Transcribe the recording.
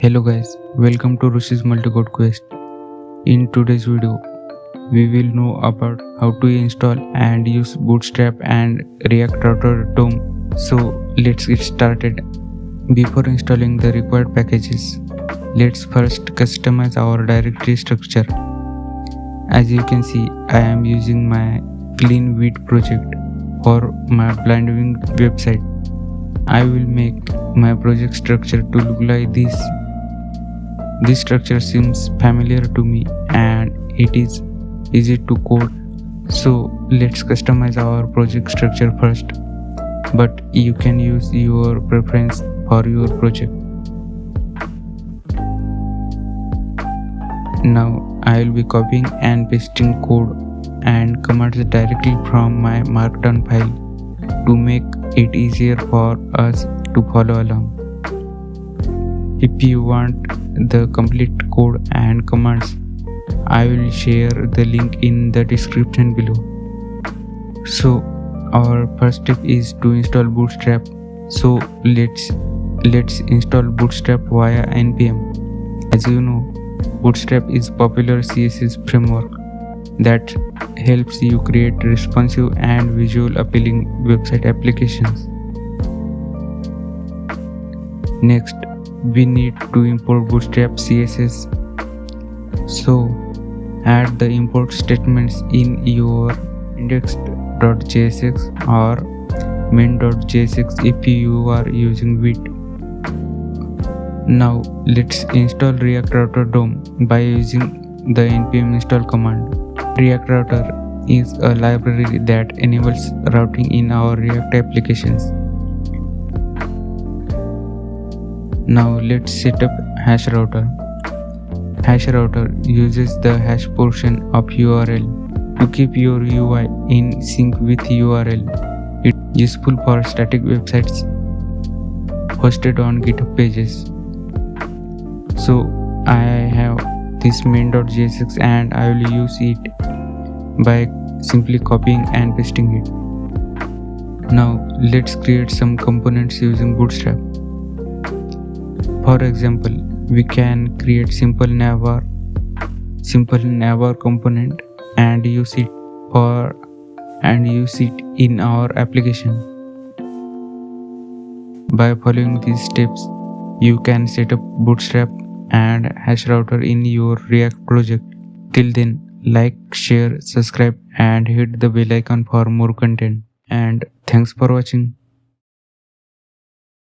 Hello guys, welcome to Rishi's Multicode Quest. In today's video, we will know about how to install and use Bootstrap and React-Router-Dom. So let's get started. Before installing the required packages, let's first customize our directory structure. As you can see, I am using my clean Vite project for my BlindWings website. I will make my project structure to look like this. This structure seems familiar to me and it is easy to code. So let's customize our project structure first, but you can use your preference for your project. Now I will be copying and pasting code and commands directly from my markdown file to make it easier for us to follow along. If you want the complete code and commands, I will share the link in the description below. So our first step is to install Bootstrap. So let's install Bootstrap via npm. As you know, Bootstrap is popular CSS framework that helps you create responsive and visual appealing website applications. Next, we need to import Bootstrap CSS. So add the import statements in your index.jsx or main.jsx if you are using Vite. Now let's install React Router-Dom by using the npm install command. React Router is a library that enables routing in our React applications. Now let's set up hash router. Hash router uses the hash portion of URL to keep your UI in sync with URL. It's useful for static websites hosted on GitHub pages. So I have this main.jsx and I will use it by simply copying and pasting it. Now let's create some components using Bootstrap. For example, we can create simple navbar component and use it in our application. By following these steps, you can set up Bootstrap and hash router in your React project. Till then, like, share, subscribe and hit the bell icon for more content. And thanks for watching.